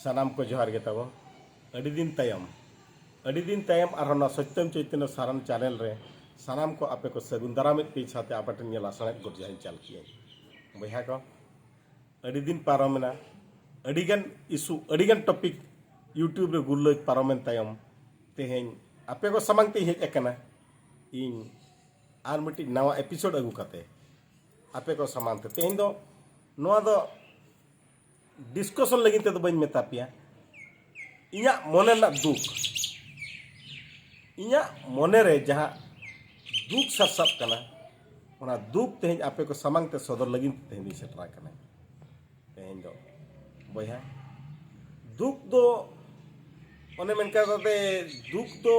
सानाम को जोहार गे ताबो अड़ी दिन तायम और सत्यम चैतन्य सारण चैनल रे सानाम को आपे को सगुन दाराम पे साथे आपटन नेला सणत गुड जाहिन चाल किए बहा को अड़ी दिन पारमेना अड़ीगन इशू अड़ीगन टॉपिक यूट्यूब रे गुल्लो पारमेन तायम तेहेन आपे को समांग ते हेज एकना इन आर मिटी नवा एपिसोड अगु काते आपे को समांग ते तेहेन दो नोआ दो डिस्कशन लगी ते बन मेता पिया इया मने ना दुख इया मने रे जहाँ दुख सब कना ओना दुख तेहेन आपे को समांग ते सदर लगी तेहेन सेटरा कना तेहेन दो बया दुख दो ओने मेनका दे दुख दो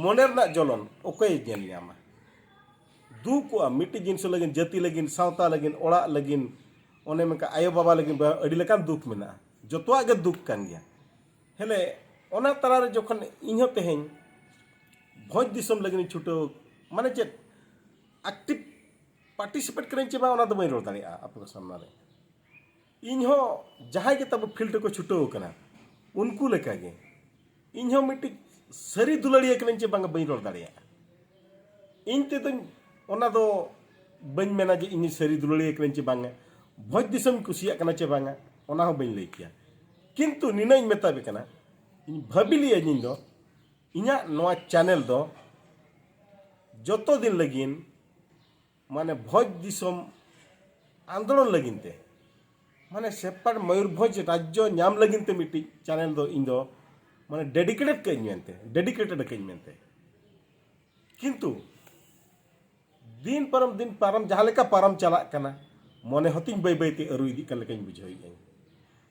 मने ना जलन ओकय जेल न्यामा दुख को मिट्टी जिनस लगिन जाति लगिन सावता लगिन ओड़ा लगिन ओने मेनका आयो बाबा लगिन अड़ी लेकान दुख मेना जतवा गे दुख कान गया हेले ओना तरा रे जखन इहो तेहेन भोज दिसम लगिन छुटो माने चे एक्टिव पार्टिसिपेट करें चे बा ओना दो बई रोड दाड़िया आपको सामना रे इहो जहाय के तब फील्ड को छुटो कना उनको लेका गे इहो मिट्टी सरी दुलड़िया करें चे बांग बई रोड दाड़िया इन ते तो ओना दो बन मेना जे इन सरी दुलड़िया करें चे बांग भोज दिसम कुसिया कना चे बांगा ओना हो बई लई किया किंतु निनाई मेता बे कना इन भाबिली इन दो इना नोआ चैनल दो जतो दिन लगिन माने भोज दिसम आंदोलन लगिन ते माने सेपार मयूरभंज राज्य नाम लगिन ते मिट्टी चैनल दो इन दो माने डेडिकेटेड कहीं मेनते किंतु दिन परम जहाँ लेका परम चला कना मने हतिन बै बैते अरु इदी कन लेकाኝ बुझाई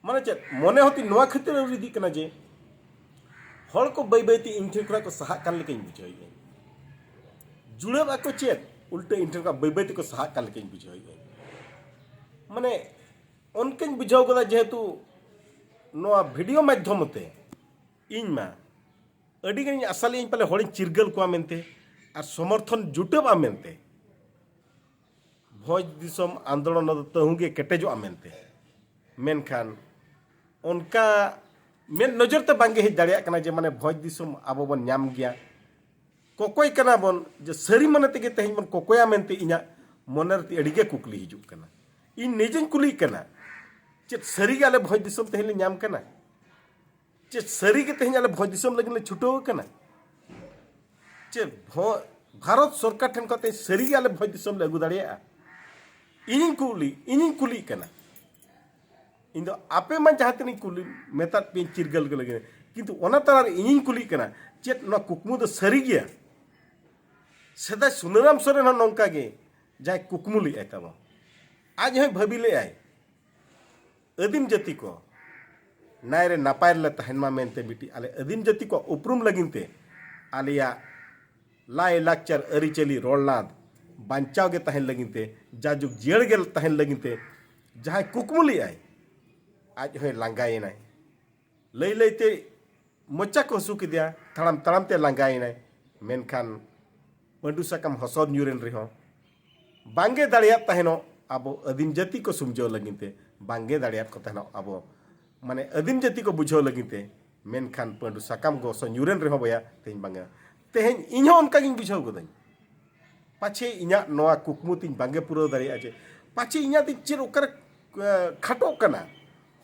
माने चे मने हति नोआ खातिर अरु इदी कना जे हर को बै बैते इन ठेन को सहा कन लेकाኝ बुझाई जुड़े बाको चेत उल्टे इन ठेन का बै बैते को सहा कन लेकाኝ बुझाई माने उनकኝ बुझाव कदा जेहेतु नोआ वीडियो माध्यम ते इन मा अडी गन असली इन पले हड़िन चिरगल को मेनते और समर्थन जुटबा मेनते भोज दिसम आंदोलन तहुगे केटेजो मेनते मेनखान उनका मेन नजर ते बांगे हेज दाड़िया कना जे माने भोज दिसम आबो बन नाम गया कोकोय कना बन जे सरी मने तेगे तेहिन बन कोकोया मेनते इना मनर ती अडिगे कुकली हिजुक कना इन निजन कुली कना चे सरी गाले भोज दिसम तेहिन नाम कना चे सरी के तेहिन आले भोज दिसम लगिन छुटो कना चे भारत सरकार ठेन कते सरी गाले भोज दिसम लगु दाड़िया इनिंग कुली कना इन दो आपे मा जहाँ तीन कुली मेता पे चिरगल के लगे किंतु ओना तार इनिंग कुली कना चेत ना कुकमु दो सरी गया सदा सुनराम सोरेन नौका गे जाय कुकमु ली तब आज हय भाबिले आय आदिम जाति को नायरे नापाय ले तहन मा मेनते बिटी आले आदिम जाति को उपरुम लगिनते आलिया लाय लाक्चर अरिचली रोलनाद बांचाव के तहन लगिनते जाजुक जियड़ के तहन लगिनते जहाँ कुकमुली आय आज हय लांगायनाय लई लईते मोचा को हसू किदिया तड़ाम तड़ाम ते लांगायनाय मेनखान पंडू साकाम हसद न्यूरेन रहो बांगे दाड़िया तहनो आबो आदिम जाति को सुमझो लगिनते बांगे दाड़िया को तहनो आबो माने आदिम जाति को बुझो लगिनते मेनखान पंडू साकाम को सो न्यूरेन रहो बया तेन बांगे तेहेन इन्हो उनका गिन बुझाव गदाኝ पाछे इना नोआ कुकमु तीन बांगे पुरो दाड़िया जे पाछे इना ती चेर ओकर खाटो कना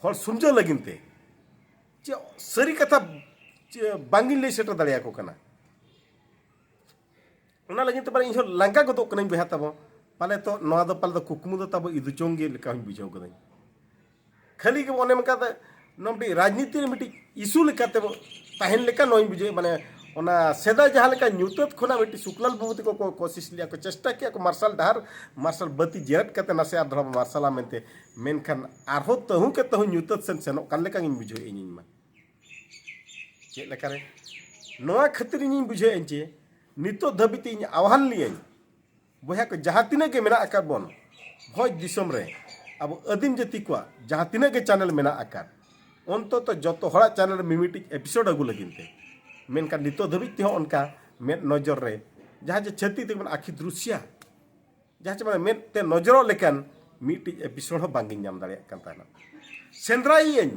हर सुमझो लगिनते चे सरी कथा बांगिन ले सेटर दाड़िया को कना ओना लगिन त बारे इहो लांगा गदो कनाኝ बेहा तब पाले तो नोआ दो पाले तो कुकमु दो तब इदुचोंगे लेका बुझाव गदाኝ खाली के ओने मका नमटी राजनीति मिटी इशू लेकाते ताहेन लेका नोई बुझे माने ओना सेदा जहाँ लेका न्यूतत खोना बेटी शुक्लाल बाबूती को कोशिश लिया को चेष्टा किया को मार्शल डार मार्शल बत्ती जेरट कते नसे आर धरम मार्शला मेनते मेनखान आरहो तहु के तहु न्यूतत सेन सेनो कान लेका गिन बुझो इनिन मा चे लेका रे नोआ खातिर इनिन बुझे एंचे नितो धबिते इन आह्वान लियन बया को जहाँ तिना के मेना आकार बन भोज दिसम रे अब आदिम जाति को जहाँ तिना के चैनल मेना आकार अंतो तो जतो हड़ा चैनल मिमिटी एपिसोड अगु लगिनते मेनका नितो धबित ते उनका मेद नजर रे जहाँ जे छती ते आखि दृश्य जहाँ चे मेद ते नजर लेकान मिट्टी एपिसोड बांगिन नाम दाड़िया कान ताना सेंद्राई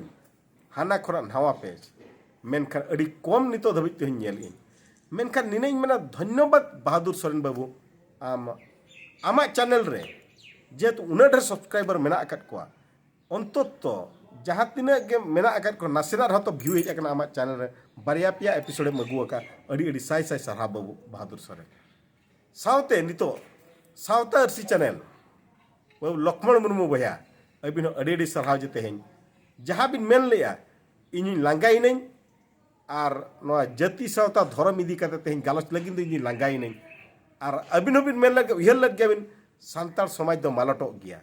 हाना खरा नवा पेज मेनखान अड़ी कम नितो धाबी तेहन नेल इन मेनखान निनाई मेना धन्यवाद बहादुर सोरेन बाबू आम आमा चैनल रे जेहेतु उना ढेर सब्सक्राइबर मेना अकात कोआ अंततो जहाँ तीना के मेना अकात को नासेना रहो तो व्यू हेज अकना आमा चैनल रे बारिया पिया एपिसोड मगु अका अड़ी अड़ी साई साई सरहा बाबू बहादुर सोरेन सावते नितो सावता अरसी चैनल बाबू लक्ष्मण मुर्मू भैया अबिन अड़ी अड़ी सरहा जे तेहन जहाँ बिन मेन लेया इन लांगाई नहीं और नवा जाति सावता धर्म इदी करते तेहन गालोच लगिन दो इन लांगाई नहीं और अबिन बिन मेन लगे उहर लग गया बिन सान्ताल समाज दो मालटो गया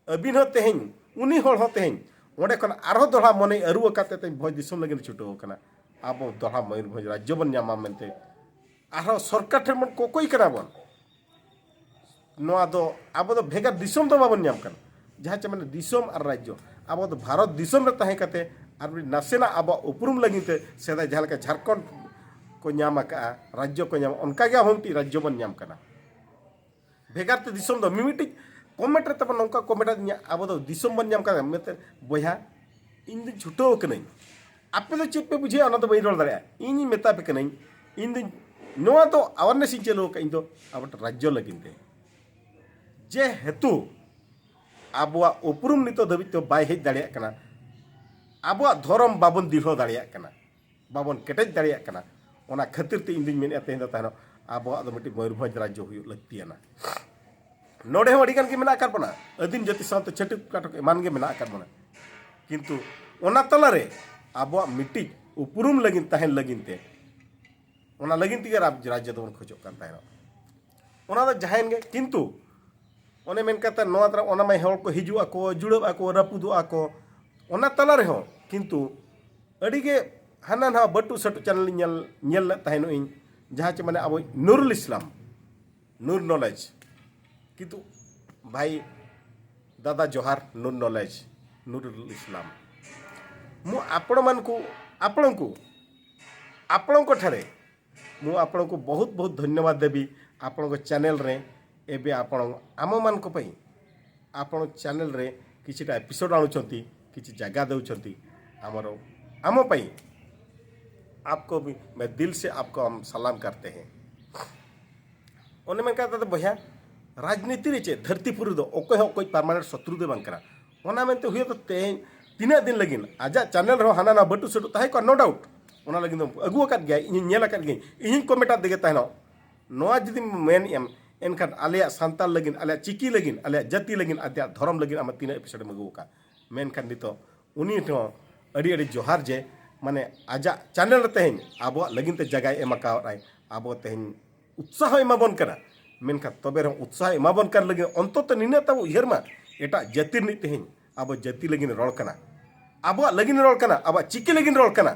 अबिन तेहन उनी होड़ हो तेहन ओंडे खन आरो दोड़ा मने अरुआ काते तेहन भोज दिसम लगिन छुटो कना आबो दोड़ा मयूरभंज राज्य बन ᱧᱟᱢᱟ मेनते आरो सरकार ठेन मन कोकोई कना बन नवा दो आबो दो भेगा दिसम दो बाबन ᱧᱟᱢ कना जहाँ चे माने दिसम और राज्य आबो दो भारत दिसम रे ताहे काते और नासेना आबो उपरुम लगिते सेदा जहाँ लेका झारखंड को ᱧᱟᱢ का राज्य को ᱧᱟᱢ उनका गया होमटी राज्य बन ᱧᱟᱢ कना भेगार ते दिसम दो मिमिटी कमेंट रे तब नौका कमेंट आबो दो दिसम बन ᱧᱟᱢ का मेते बया इन दिन छुटो कनई आपे दो चेक पे बुझे ओना दो बई रोल दाड़े इन मेता पे कनई इन दिन नोआ तो अवेयरनेस इन चलो का इन दो आबो राज्य लगिनते जे हेतु आबुआ उपरुम नितो धाबी तो बाय हेज दाड़िया कना आबुआ धर्म बाबन दीर्घ दाड़िया कना बाबन केटेज दाड़िया कना ओना खातिर ते इन दिन मेन तेहन दो तानो आबुआ दो मिटी मयूरभंज राज्य हुई लगतियाना नोडे हो अडिगान के मेना आकार बना अदीम जाति साथ छटि काटक एमान गे मेना आकार बना किंतु ओना तला रे आबुआ मिटी उपरुम लगिन ताहेन लगिनते ओना लगिन तिगे राज्य दो खोजो कान ताहेन ओना दो जहायन गे किंतु ओने मेन कता नोआ तरा ओना माय हॉल को हिजु आको जुड़ब आको रपुदु आको ओना तला रे हो किंतु अडिगे हाना ना बटू सटू चैनल नेल ताहेनो इन जहाँ चे माने अब नूरुल इस्लाम नूर नॉलेज किंतु भाई दादा जोहार नूर नॉलेज नूरुल इस्लाम मु आपण मान को आपण को ठारे मु आपण को बहुत बहुत धन्यवाद देवी आपण को चैनल रे एबे आपण आम मान को पई आपण चैनल रे किछिटा एपिसोड आनुचंती किछि जगह दउचंती हमरो आम पई आपको भी मैं दिल से आपको हम सलाम करते हैं ओने में कहता तो भैया राजनीति रे चे धरतीपुर दो ओको हो कोई परमानेंट शत्रु दे बंकरा ओना मेनते हुए तो तेन तीना दिन लगिन आजा चैनल रो हाना ना बटू सटू ताहे को नो डाउट ओना लगिन दो अगुआ काट गया इन नेला काट गई इन कमेटा देगे ताहेनो नोआ जदि मेन एम एनखान आलिया सांताल लगिन आलिया चिकी लगिन आलिया जाति लगिन आदिया धर्म लगिन आम तीना एपिसोड में अगुआ का मेनखान नितो उनी ठो अड़ी अड़ी जोहार जे माने आजा चैनल तेहन अब लगिन ते जगह एमाकाय अब तेहन उत्साह एमाबन करा मेनखा तबे रहो उत्साह एमाबन कर लगे अंतत निने तब उहर मा एटा जातिर नि तेहन अब जाति लगिन रोल कना अब लगिन रोल कना अब चिकी लगिन रोल कना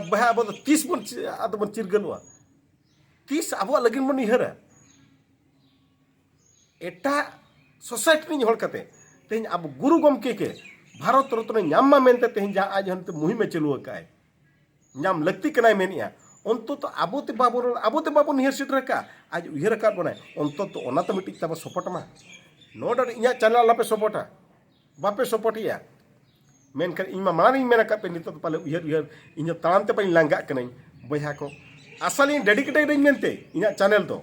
बहा अब 30 बन आद बन चिरगलवा 30 अब लगिन बन इहरा एटा सोसाइटी नि होल कते तेहन अब गुरु गमके के भारत रत्न ᱧᱟᱢ मेनते तेहन जहाँ आज हम मुहिम में चलू का ᱧᱟᱢ लगती कनाय मेनिया अंतत आबोते बाबो निहर सीट रखा आज उहर का बनाए अंतत ओना तो मिट्टी तब सपोर्ट मा नो डाउट इना चैनल लापे सपोर्टा बापे सपोर्टिया मेनखान इन मानी मेना का पे नितो पाले उहर इन तांते पे लांगा कनाई बया को आसाली डेडिकेटेड मेनते इना चैनल दो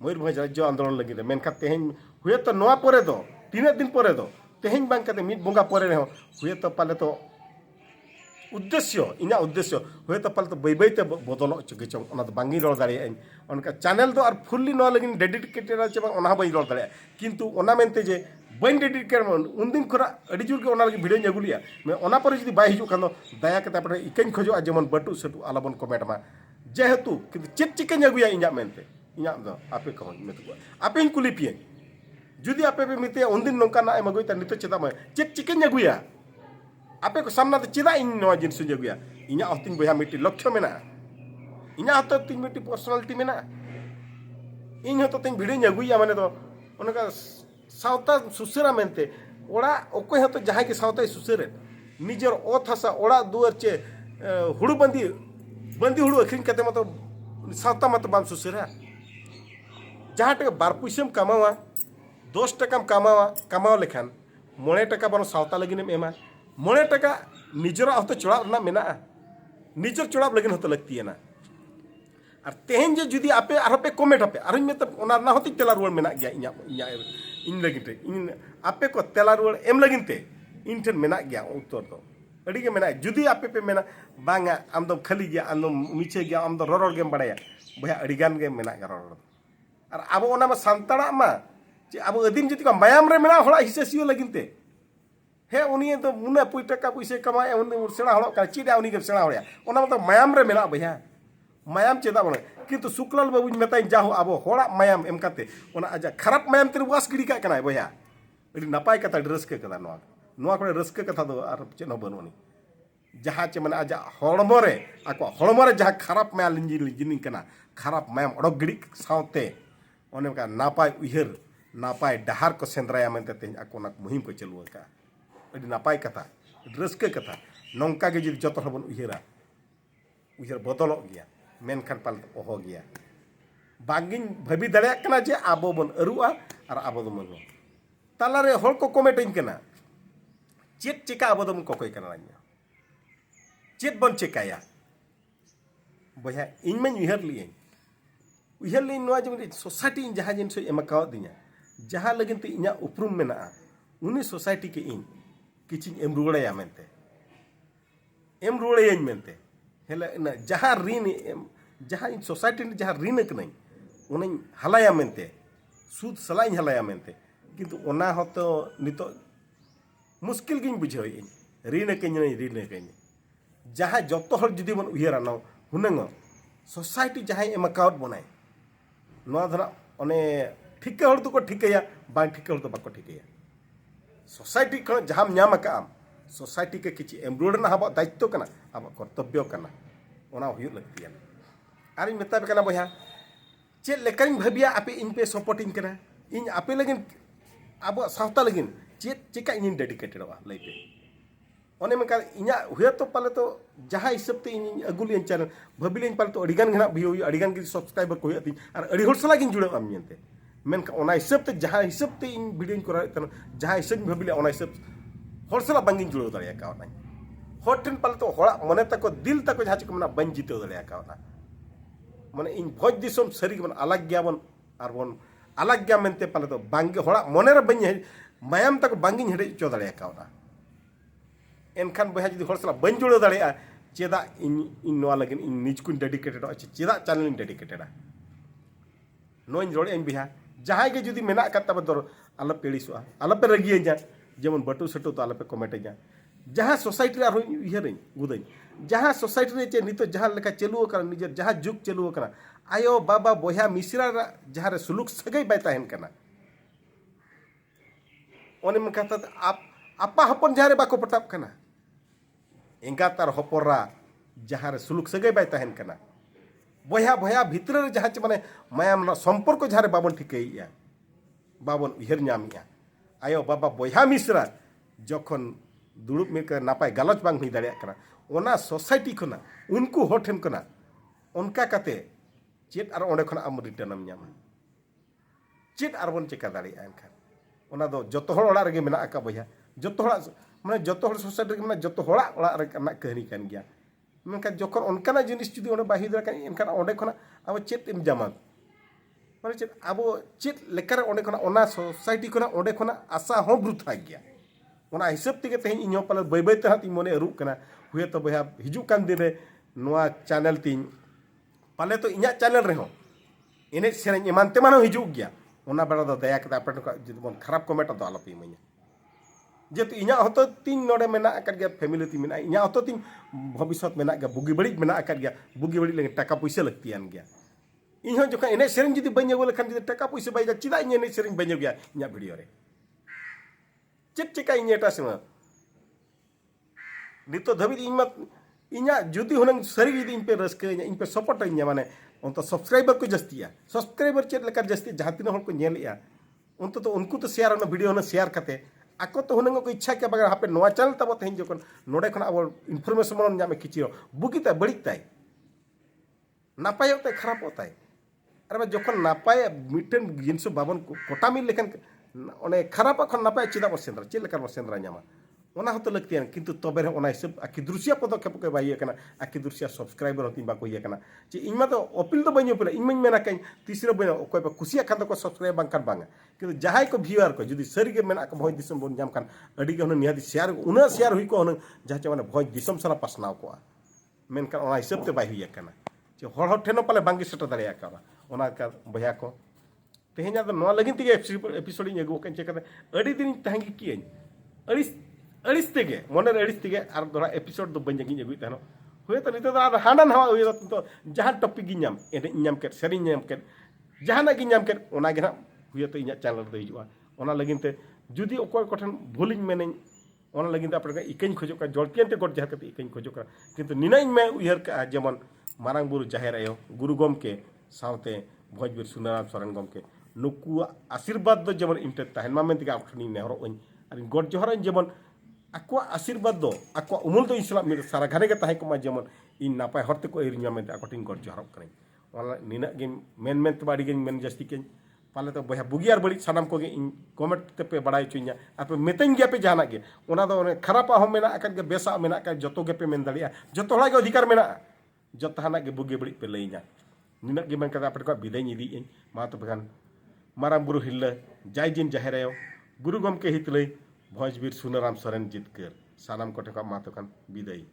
मयूरभंज राज्य आंदोलन लगी मेनखा तेहन हुए तो नवा परे दो 3 दिन परे दो तेहन बांग कते मिद बंगा परे रहो हुए तो पाले तो उद्देश्य इना उद्देश्य हुए तो पाले तो बै बैते बदलो चगे चंग ओना तो बांगी रोल दाड़े उनका चैनल दो और फुल्ली नो लगिन डेडिकेटेड चे बांग ओना बै रोल दाड़े किंतु ओना मेनते जे बन डेडिकेट उन दिन खरा अड़ी जुर के ओना लगी वीडियो अगुलिया मैं ओना पर जदी बाय हिजु खानो दया कते आपरे इकन खोजो जेमन बटू सटू आलाबन कमेंट मा जेहेतु किंतु चेक चिकन अगुया इना मेनते इना दो आपे कहो मेतु आपे इन कुली पिए जुदी आपे पे मिते उन दिन नोका ना एम अगुई त नितो चेदा मैं चेक चिकन अगुया आपे को सामना तो चेदा इन नवा जिनिस अगुया इना हतिन बया मिटी लक्ष्य मेना इना हतो तिन मिटी पर्सनालिटी मेना इन हतो तिन भिडियो अगुया माने तो उनका सावता सुसेरा मेनते ओड़ा ओको हतो जहां के सावता सुसेरे निजर ओथ हसा ओड़ा दुआर चे हुड़ु बंदी हुड़ु अखरिन कते मतो सावता मत बाम सुसेरा जहां टे 2 पैसा कमावा 10 टका कमावा कमाव लेखान 9 टका बनो सावता लगिन एमा मोड़े टका निजरा होते चुड़ाव ना मेना निजर चुड़ाव लगिन होते लगती है ना और तेहन जे जुदी आपे आरो पे कमेंट आपे आरो में तो ओना ना होती तेला रुआर मेना गया इन लगिन इन आपे को तेला रुआर एम लगिन ते इन ठन मेना गया उत्तर तो अड़ी के मेना जुदी आपे पे मेना बांगा आम दम खाली गया आम दम मीछे गया आम दम रोर गेम बड़ाया भैया अड़ी गान गे मेना गा रोर और अब ओना मा सांताड़ा मा जे अब अदीम जति को मायाम रे मेना होड़ा हिसेसियो लगिन ते हे उनी तो मुना पुई टका पैसे कमाए उनी सेड़ा होड़ा का चिड़ा उनी के सेड़ा होड़ा ओना मतलब मायाम रे मेना भैया मायाम चेदा बने किंतु शुक्लाल बाबू मेताई जाहो अब होड़ा मायाम एम काते ओना आजा खराब मायाम तेरे वास गिड़ी का कनाय भैया अड़ी नपाय कथा रस्के कथा नोआ को रस्के कथा दो आर चेन हो बनोनी जहाँ चे माने आजा हड़मो रे आको हड़मो रे जहाँ खराब मायाम लिंजिनी कना खराब मायाम अड़क गिड़ी सावते ओने का नापाय उहर नापाय डहार को सेंद्राया मेनते तेज आको ना मुहिम को चलुआ का अड़ी नापाय कथा रस्के कथा नौका के जुदी जतो हबन उहरा उहर बदलो गया मेनखान पाल ओहो गया बांगिन भाबी दाड़े कना जे आबो बन अरुआ और आबो दो मनो तालारे हर को कमेटिंग कना चेत चिका आबो दो कोकोय कना चेत बन चिकाया बया इन में उहर ली नोआ जे सोसाइटी जहाँ जिन एम काव दिया जहाँ लगिन ते इना उपरुम मेना उनी सोसाइटी के इन किछि एम रुवाड़ाया मेनते एम रुवाड़ाया मेनते हेला जहाँ ऋण जहाँ इन सोसाइटी ने जहाँ ऋण कनाई उन्हें हलाया मेनते सूद सलाई हलाया मेनते किंतु ओना होतो नितो मुश्किल गिन बुझाव इन ऋण कहीं जहाँ जतो हर जुदी बन उयरा न हुनंग सोसाइटी जहाँ एम अकाउंट बनाए नोआ धरा ओने ठिके हर तो ठिकया बांग ठिके हर तो बाको ठिकया सोसाइटी खन जहाँ नाम आम सोसाइटी के किछि एम्ब्रॉयडरी अब दायित्व कना अब कर्तव्य कना ओना हुयु लगतिया आर इन मेता कना बया चे लेकाइन भाबिया आपे इन पे सपोर्टिंग कना इन आपे लगिन अब सावता लगिन चे चिका इन डेडिकेटेडवा लइपे ओने में का इना हुया तो पाले तो जहाँ हिसाब ते इन अगुलियन चैनल भाबिलेन पाले तो अडिगान घना भियो अडिगान के सब्सक्राइबर को हुयाती आर अडी होर सला गिन जुड़े आम मेनते मेन ओना हिसाब ते जहाँ हिसाब ते इन वीडियो करा तन जहाँ हिसाब भाबिले ओना हिसाब हर सला बांगिन जुड़े दाड़िया कावना हर ठन पाले तो हड़ा मने तको दिल तको जहाँ चिको मना बन जिते दाड़िया कावना माने इन भोज दिसम सरी बन अलग गया बन आर बन अलग गया मेनते पाले तो बांगे हड़ा मने रे बन मायाम तक बांगिन हेडे चो दाड़िया कावना एनखान बया जुदी हर सला बन जुड़े दाड़िया चेदा इन नोआ लगिन इन निज को डेडिकेटेड चेदा चैनल इन डेडिकेटेडा नोइन रोड़े इन बिहा जहाँ के जुदी मेना का तब दर आलो पेड़ीसोआ आलो पे रगिए जा जेमन बटू सटू तो आलो पे कमेंट जा जहाँ सोसाइटी रे आरो उहरई गुदई जहाँ सोसाइटी रे चे नितो जहाँ लेका चलुओ कना निजर जहाँ जुग चलुओ कना आयो बाबा बोया मिश्रा जहाँ रे सुलुक सगई बाय ताहेन कना ओने मन कहता आप आपा हपन जहाँ रे बाको पटाप कना एंगात आर हपरा जहाँ रे सुलुक सगई बाय ताहेन कना बोया बोया भितर रे जहाँ चे माने मायाम संपर्क जहाँ रे बाबन ठिकैया बाबन उहर नामिया आयो बाबा बोया मिश्रा जखन दुड़ुब में नापाय गालोच बांग हुई दाड़िया कना ओना सोसाइटी खना उनको हर ठेन कना उनका कते चेत आर ओंडे खना आम रिटर्नम ᱧᱟᱢᱟ चेत आर बन चेका दाड़िया एनखान ओना दो जतो हर ओड़ा रेगे मेना आका बोया जतो हड़ा माने जतो हर सोसाइटी माने जतो हड़ा ओड़ा रे कना कहानी कान गया मेनखान जखन उनकाना जिनिस जुदी ओंडे बाहि दाड़ा एनखान ओंडे खना अब चेत एम जामा माने चेत अब चेत लेकर ओंडे खना ओना सोसाइटी खना ओंडे खना आशा हो ब्रुथा गया ओना हिसाब तेगे तेहन इन पाले बै बै ते हाथ मने अरुक कना हुए तो बया हिजु कान दिन रे नोआ चैनल तीन पाले तो इना चैनल रे हो एने सेरें एमान ते मानो हिजु गया ओना बेड़ा दो दया कता आपन को जदि बन खराब कमेंट दो आलो पे मइया जेतु इना हतो तीन नोडे मेना अकड गया फैमिली ती मेना इना हतो तीन भविष्यत मेना गया बुगी बड़ी मेना अकड गया बुगी बड़ी लगे टाका पैसा लगतियान गया इन हो जखा एने सेरें जदि बन जगो लखन जदि टाका पैसा बाय जा चिदा इने सेरें बन गया इना वीडियो रे चेक चेका इन एटा सेमा नितो धबी इन मत इना जुदी हुनंग सरी जुदी इन पे रस्के इन पे सपोर्ट इन माने उन तो सब्सक्राइबर को जस्तिया सब्सक्राइबर चेक लेकर जस्ती जहाँ तीन हर को नेलिया उन तो उनको तो शेयर होना वीडियो होना शेयर करते आको तो हुनंग को इच्छा के बगैर हापे नोआ चैनल तब तेहन जखन नोडे खना अब इनफॉरमेशन मन जामे किछि बुगिता बड़ीताय नापाय होता खराब होता है अरे जखन नापाय मिटन जिनिस बाबन कोटा मिल लेखन ओने खराब खन नापाय चिदा बो सेंद्रा चे लेकर बो सेंद्रा ᱧᱟᱢᱟ ओना होतो लगतियान किंतु तबे रे ओना हिसाब आखि दृश्य पदक्षेप को बाई kana आखि दृश्य सब्सक्राइबर होती बाको ये kana जे इनमा तो अपील तो बन्यो पे इनमन मेना कई तीसरे बन ओकय बा कुसिया खान तो को सब्सक्राइब बांग kan बांगा किंतु जहाय को व्यूअर को जदी सरी के मेना को भोज दिसम बोन जाम kan अडी के होन निहादी शेयर उना शेयर हुई को होन जहा चे माने भोज दिसम सला पासनाव को मेनkan ओना हिसाब ते बाई हुई kana जे हर हर ठेनो पाले बांगी सेट दाड़िया का ओना का बया को तेहेना तो नवा लगिन तिगे एपिसोड इन एगु कन चेक अडी दिन तहांगी कियन अड़िस तेगे मन अड़िस तेगे और दोड़ा एपिसोड दो बन जगी अगुई तहनो हुए तो नितो तो हाना नवा हुए तो जहां टॉपिक गी नाम एने नाम के सरी नाम के जहां गी नाम के ओना गे ना हुए तो इना चैनल दो हिजुआ ओना लगिन ते जुदी ओकोय कोठन भूलिन मेने ओना लगिन ते आपरे इकन खोजो का जलतियन ते गोट जहां के इकन खोजो का किंतु निनाइन में उयहर का जेमन मारांग बुरु जाहेर आयो गुरु गमके सावते भोजबीर सुनाराम सोरेन गमके नुकु आशीर्वाद दो जेमन इनते तहन मा मेन तिगे आपठनी नेहरो ओइन और गोट जोहरन जेमन आको आशीर्वाद दो आको उमुल दो इस्लाम में सारा घरे के ताहे को मा जेमन इन नापाय हरते को एरिया में आको टिन गोट जोहरब कने ओना निना गे मेन तो बाड़ी गे मेन जस्ती के पाले तो बया बुगियार बड़ी सानाम को गे इन कमेंट ते पे बड़ाई चुइया आपे मेतेन गे पे जाना गे ओना दो खरापा हो मेना अकन गे बेसा मेना का जतो गे पे मेन दाड़िया जतो हला गे अधिकार मेना जतो हाना गे बुगे बड़ी पे लईना निना गे मेन का आपरे को बिदाय निदी इन मा तो बगान माराम बुरु हिल्ला जाय जिन जाहेरायो गुरु गमके हितलई भोजबीर सुनाराम सोरेन जितकर सानाम कोठे का मातो कान बिदाई।